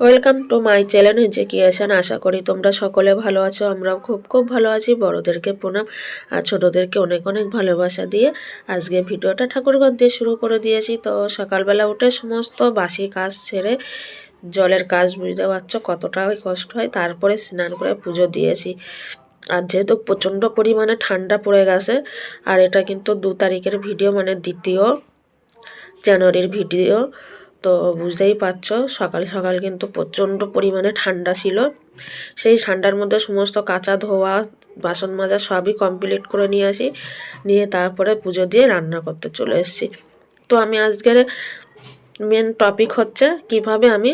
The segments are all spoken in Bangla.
Welcome to my channel education. আশা করি তোমরা সকলে ভালো আছো। আমরাও খুব খুব ভালো আছি। বড়োদেরকে প্রণাম আর ছোটোদেরকে অনেক অনেক ভালোবাসা দিয়ে আজকে ভিডিওটা ঠাকুরঘর দিয়ে শুরু করে দিয়েছি। তো সকালবেলা উঠে সমস্ত বাসি কাজ ছেড়ে জলের কাজ বুঝতে পারছো কতটা কষ্ট হয়, তারপরে স্নান করে পুজো দিয়েছি। আর যেহেতু প্রচণ্ড পরিমাণে ঠান্ডা পড়ে গেছে, আর এটা কিন্তু 2 তারিখের ভিডিও, মানে 2 জানুয়ারির ভিডিও। তো বুঝতেই পারছো সকাল সকাল কিন্তু প্রচণ্ড পরিমাণে ঠান্ডা ছিল। সেই ঠান্ডার মধ্যে সমস্ত কাচা ধোয়া বাসন মাজা সবই কমপ্লিট করে নিয়ে আসি, নিয়ে তারপরে পুজো দিয়ে রান্না করতে চলে এসেছি। তো আমি আজকের মেন টপিক হচ্ছে কিভাবে আমি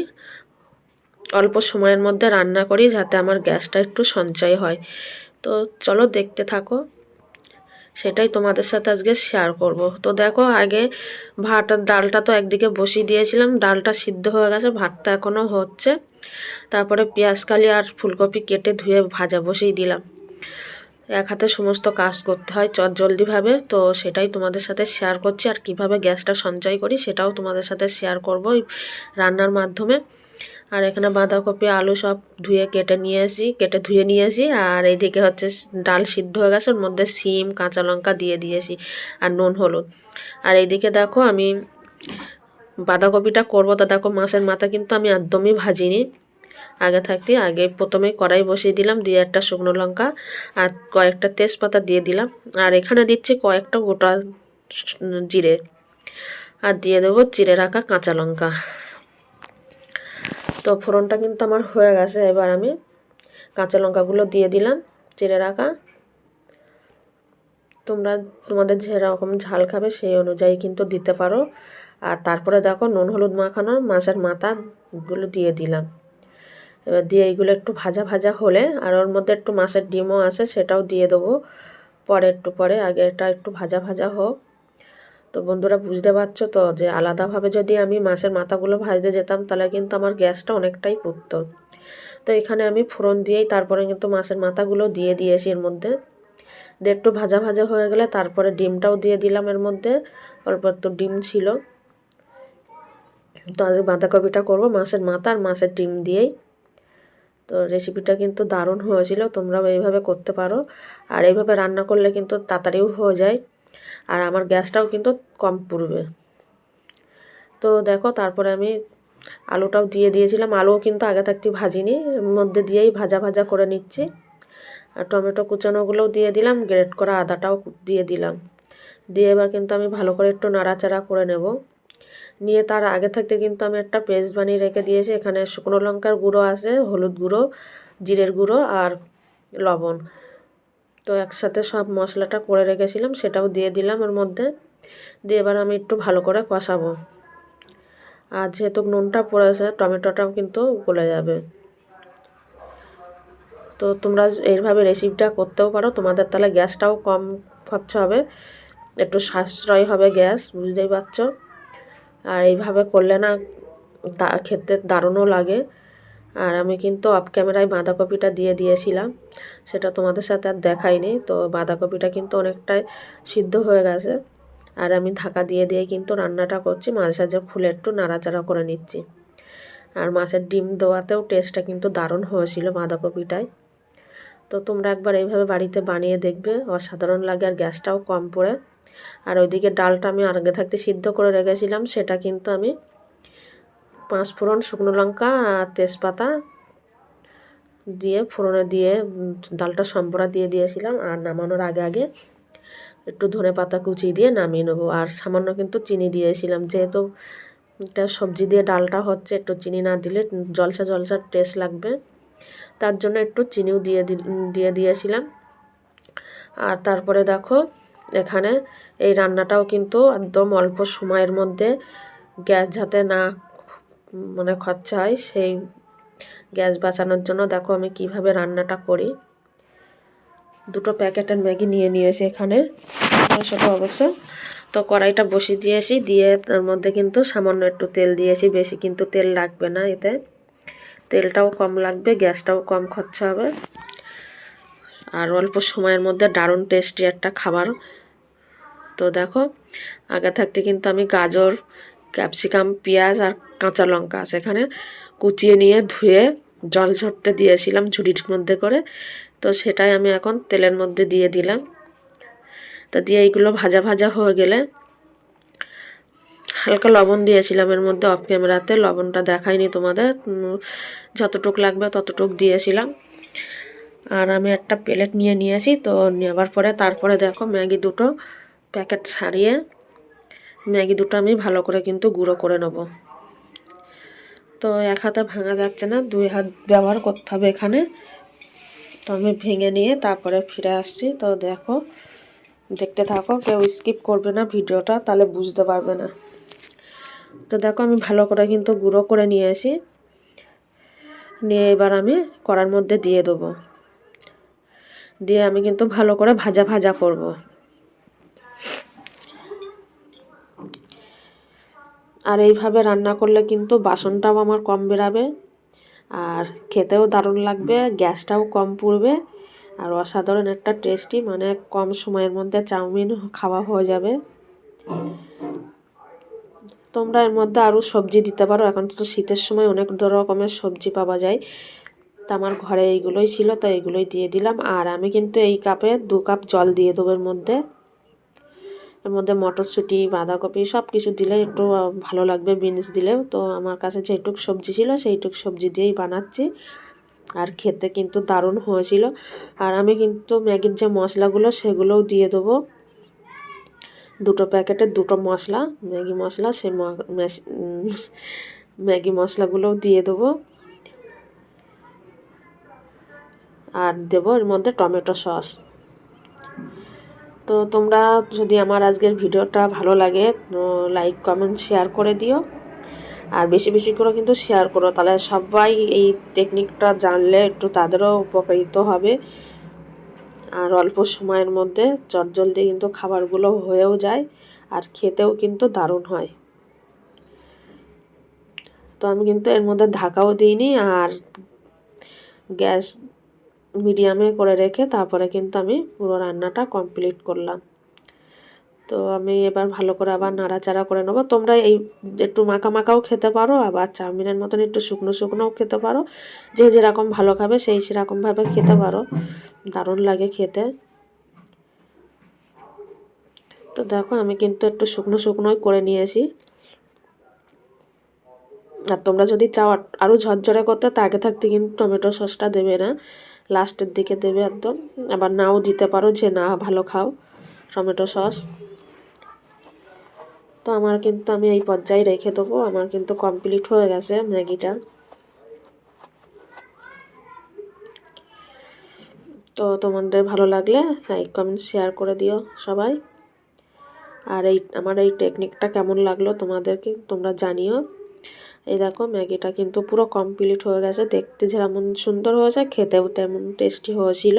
অল্প সময়ের মধ্যে রান্না করি যাতে আমার গ্যাসটা একটু সঞ্চয় হয়। তো চলো দেখতে থাকো, সেটাই তোমাদের সাথে আজকে শেয়ার করব। তো দেখো, আগে ভাত আর ডালটা তো একদিকে বসিয়ে দিয়েছিলাম, ডালটা সিদ্ধ হয়ে গেছে, ভাতটা এখনও হচ্ছে। তারপরে পেঁয়াজ কালি আর ফুলকপি কেটে ধুয়ে ভাজা বসিয়ে দিলাম। এক হাতে সমস্ত কাজ করতে হয় চটজলদিভাবে, তো সেটাই তোমাদের সাথে শেয়ার করছি। আর কিভাবে গ্যাসটা সঞ্চয় করি সেটাও তোমাদের সাথে শেয়ার করব এই রান্নার মাধ্যমে। আর এখানে বাঁধাকপি আলু সব কেটে ধুয়ে নিয়েছি। আর এইদিকে হচ্ছে ডাল সিদ্ধ হয়ে গেছে, ওর মধ্যে সিম কাঁচা লঙ্কা দিয়ে দিয়েছি আর নুন হলুদ। আর এইদিকে দেখো আমি বাঁধাকপিটা করবো, তো দেখো মাছের মাথা কিন্তু আমি একদমই ভাজিনি আগে প্রথমে কড়াই বসিয়ে দিলাম, দিয়ে একটা শুকনো লঙ্কা আর কয়েকটা তেজপাতা দিয়ে দিলাম। আর এখানে দিচ্ছি কয়েকটা গোটা জিরে, আর দিয়ে দেবো চিড়ে রাখা কাঁচা লঙ্কা। তো ফোড়নটা কিন্তু আমার হয়ে গেছে। এবার আমি কাঁচা লঙ্কাগুলো দিয়ে দিলাম চিড়ে রাখা। তোমাদের যেরকম ঝাল খাবে সেই অনুযায়ী কিন্তু দিতে পারো। আর তারপরে দেখো নুন হলুদ মাখানো মাছের মাথাগুলো দিয়ে দিলাম। এবার দিয়ে এইগুলো একটু ভাজা ভাজা হলে, আর ওর মধ্যে একটু মাছের ডিমও আছে সেটাও দিয়ে দেবো পরে। আগে এটা একটু ভাজা ভাজা হোক। তো বন্ধুরা বুঝতে পারছো তো যে আলাদাভাবে যদি আমি মাছের মাথাগুলো ভাজতে যেতাম তাহলে কিন্তু আমার গ্যাসটা অনেকটাই পুড়তো। তো এখানে আমি ফোড়ন দিয়েই তারপরে কিন্তু মাছের মাথাগুলো দিয়ে দিয়েছি এর মধ্যে। দিয়ে একটু ভাজা ভাজা হয়ে গেলে তারপরে ডিমটাও দিয়ে দিলাম এর মধ্যে। অল্প একটু ডিম ছিল। তো আজ বাঁধাকপিটা করবো মাছের মাথা আর মাছের ডিম দিয়েই। তো রেসিপিটা কিন্তু দারুণ হয়েছিল, তোমরাও এইভাবে করতে পারো। আর এইভাবে রান্না করলে কিন্তু তাড়াতাড়িও হয়ে যায়, আর আমার গ্যাসটাও কিন্তু কম পুড়বে। তো দেখো তারপরে আমি আলুটাও দিয়ে দিয়েছিলাম, আলুও কিন্তু আগে থাকতে ভাজিনি, এর মধ্যে দিয়েই ভাজা ভাজা করে নিচ্ছি। আর টমেটো কুচানোগুলোও দিয়ে দিলাম, গ্রেট করা আদাটাও দিয়ে দিলাম। দিয়ে এবার কিন্তু আমি ভালো করে একটু নাড়াচাড়া করে নেব। নিয়ে তার আগে থাকতে কিন্তু আমি একটা পেস্ট বানিয়ে রেখে দিয়েছি। এখানে শুকনো লঙ্কার গুঁড়ো আছে, হলুদ গুঁড়ো, জিরের গুঁড়ো আর লবণ। তো একসাথে সব মশলাটা করে রেখেছিলাম, সেটাও দিয়ে দিলাম ওর মধ্যে। দিয়ে এবার আমি একটু ভালো করে কষাবো। আর যেহেতু নুনটা পড়েছে টমেটোটাও কিন্তু গলে যাবে। তো তোমরা এইভাবে রেসিপিটা করতেও পারো, তোমাদের তাহলে গ্যাসটাও কম খরচা হবে, একটু সাশ্রয় হবে গ্যাস, বুঝতেই পারছো। আর এইভাবে করলে না খেতে দারুণও লাগে। আর আমি কিন্তু অফ ক্যামেরায় বাঁধাকপিটা দিয়ে দিয়েছিলাম, সেটা তোমাদের সাথে আর দেখাইনি। তো বাঁধাকপিটা কিন্তু অনেকটাই সিদ্ধ হয়ে গেছে। আর আমি ঢাকা দিয়ে কিন্তু রান্নাটা করছি, মাঝে সাঝে খুলে একটু নাড়াচাড়া করে নিচ্ছি। আর মাছের ডিম দেওয়াতেও টেস্টটা কিন্তু দারুণ হয়েছিল বাঁধাকপিটায়। তো তোমরা একবার এইভাবে বাড়িতে বানিয়ে দেখবে, অসাধারণ লাগে আর গ্যাসটাও কম পড়ে। আর ওইদিকে ডালটা আমি আগে থাকতে সিদ্ধ করে রেখেছিলাম, সেটা কিন্তু আমি 5 ফোড়ন, শুকনো লঙ্কা আর তেজপাতা দিয়ে ফোড়নে দিয়ে ডালটা সম্পরা দিয়ে দিয়েছিলাম। আর নামানোর আগে একটু ধনেপাতা কুচি দিয়ে নামিয়ে নেবো। আর সামান্য কিন্তু চিনি দিয়েছিলাম, যেহেতু এটা সবজি দিয়ে ডালটা হচ্ছে, একটু চিনি না দিলে জলসা জলসা টেস্ট লাগবে, তার জন্য একটু চিনিও দিয়ে দিয়েছিলাম। আর তারপরে দেখো এখানে এই রান্নাটাও কিন্তু একদম অল্প সময়ের মধ্যে গ্যাস যাতে না খরচা হয়, সেই গ্যাস বাঁচানোর জন্য দেখো আমি কিভাবে রান্নাটা করি। 2 প্যাকেটের ম্যাগি নিয়ে নিয়েছি এখানে সেটা অবশ্য। তো কড়াইটা বসিয়ে দিয়েছি, দিয়ে তার মধ্যে কিন্তু সামান্য একটু তেল দিয়েছি, বেশি কিন্তু তেল লাগবে না, এতে তেলটাও কম লাগবে, গ্যাসটাও কম খরচা হবে, আর অল্প সময়ের মধ্যে দারুণ টেস্টি একটা খাবার। তো দেখো আগে থাকতে কিন্তু আমি গাজর, ক্যাপসিকাম, পেঁয়াজ আর কাঁচা লঙ্কা সেখানে কুচিয়ে নিয়ে ধুয়ে জল ঝরতে দিয়েছিলাম ঝুড়ির মধ্যে করে। তো সেটাই আমি এখন তেলের মধ্যে দিয়ে দিলাম। তো দিয়ে এইগুলো ভাজা ভাজা হয়ে গেলে হালকা লবণ দিয়েছিলাম এর মধ্যে অফ ক্যামেরাতে, লবণটা দেখাইনি তোমাদের, যতটুক লাগবে ততটুক দিয়েছিলাম। আর আমি একটা প্লেট নিয়ে নিয়েছি। তো নেওয়ার পরে তারপরে দেখো ম্যাগি দুটো প্যাকেট ছাড়িয়ে ম্যাগি দুটো আমি ভালো করে কিন্তু গুঁড়ো করে নেব। তো এক হাতে ভাঙা যাচ্ছে না, 2 হাত ব্যবহার করতে হবে এখানে। তো আমি ভেঙে নিয়ে তারপরে ফিরে আসছি। তো দেখো, দেখতে থাকো, কেউ স্কিপ করবে না ভিডিওটা, তাহলে বুঝতে পারবে না। তো দেখো আমি ভালো করে কিন্তু গুঁড়ো করে নিয়ে আসি, নিয়ে এবার আমি কড়ার মধ্যে দিয়ে দেবো। দিয়ে আমি কিন্তু ভালো করে ভাজা ভাজা করব। আর এইভাবে রান্না করলে কিন্তু বাসনটাও আমার কম বেরাবে, আর খেতেও দারুণ লাগবে, গ্যাসটাও কম পুড়বে, আর অসাধারণ একটা টেস্টি, মানে কম সময়ের মধ্যে চাউমিন খাওয়া হয়ে যাবে। তোমরা এর মধ্যে আরও সবজি দিতে পারো, এখন তো শীতের সময় অনেক রকমের সবজি পাওয়া যায়। তো আমার ঘরে এইগুলোই ছিল, তো এইগুলোই দিয়ে দিলাম। আর আমি কিন্তু এই কাপে 2 কাপ জল দিয়ে দেবো এর মধ্যে। এর মধ্যে মটরশুঁটি, বাঁধাকপি সব কিছু দিলে একটু ভালো লাগবে, বিনস দিলেও। তো আমার কাছে যেটুক সবজি ছিল সেইটুক সবজি দিয়েই বানাচ্ছি, আর খেতে কিন্তু দারুণ হয়েছিল। আর আমি কিন্তু ম্যাগির যে মশলাগুলো সেগুলোও দিয়ে দেবো, 2 প্যাকেটের 2 মশলা, ম্যাগি মশলা, সেই ম্যাগি মশলাগুলোও দিয়ে দেবো। আর দেবো এর মধ্যে টমেটো সস। তো তোমরা যদি আমার আজকের ভিডিওটা ভালো লাগে তো লাইক কমেন্ট শেয়ার করে দিও, আর বেশি বেশি করে কিন্তু শেয়ার করো, তাহলে সবাই এই টেকনিকটা জানলে একটু তাদেরও উপকারিত হবে। আর অল্প সময়ের মধ্যে চটজলদি কিন্তু খাবারগুলো হয়েও যায়, আর খেতেও কিন্তু দারুণ হয়। তো আমি কিন্তু এর মধ্যে ঢাকাও দিইনি, আর গ্যাস মিডিয়ামে করে রেখে তারপরে কিন্তু আমি পুরো রান্নাটা কমপ্লিট করলাম। তো আমি এবার ভালো করে আবার নাড়াচাড়া করে নেবো। তোমরা এই একটু মাখা মাখাও খেতে পারো, আবার চাউমিনের মতন একটু শুকনো শুকনোও খেতে পারো, যে যেরকম ভালো খাবে সেই সেরকমভাবে খেতে পারো, দারুণ লাগে খেতে। তো দেখো আমি কিন্তু একটু শুকনো শুকনোই করে নিয়েছি। আর তোমরা যদি চাও আরও ঝরঝরে করতে, তা আগে থাকতে কিন্তু টমেটো সসটা দেবে না, লাস্টের দিকে দেবে একদম। আবার নাও দিতে পারো, যে না ভালো খাও টমেটো সস। তো আমার কিন্তু আমি এই পর্যায়ে রেখে দেবো, আমার কিন্তু কমপ্লিট হয়ে গেছে ম্যাগিটা। তো তোমাদের ভালো লাগলে লাইক কমেন্ট শেয়ার করে দিও সবাই। আর আমার এই টেকনিকটা কেমন লাগলো তোমাদেরকে তোমরা জানিও। এই দেখো ম্যাগিটা কিন্তু পুরো কমপ্লিট হয়ে গেছে, দেখতে যেমন সুন্দর হয়েছে খেতেও তেমন টেস্টি হয়েছিল।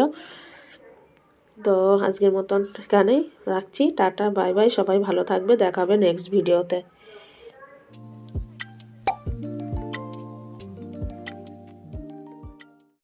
তো আজকের মতন এখানেই রাখছি, টাটা বাই বাই, সবাই ভালো থাকবে, দেখা হবে নেক্সট ভিডিওতে।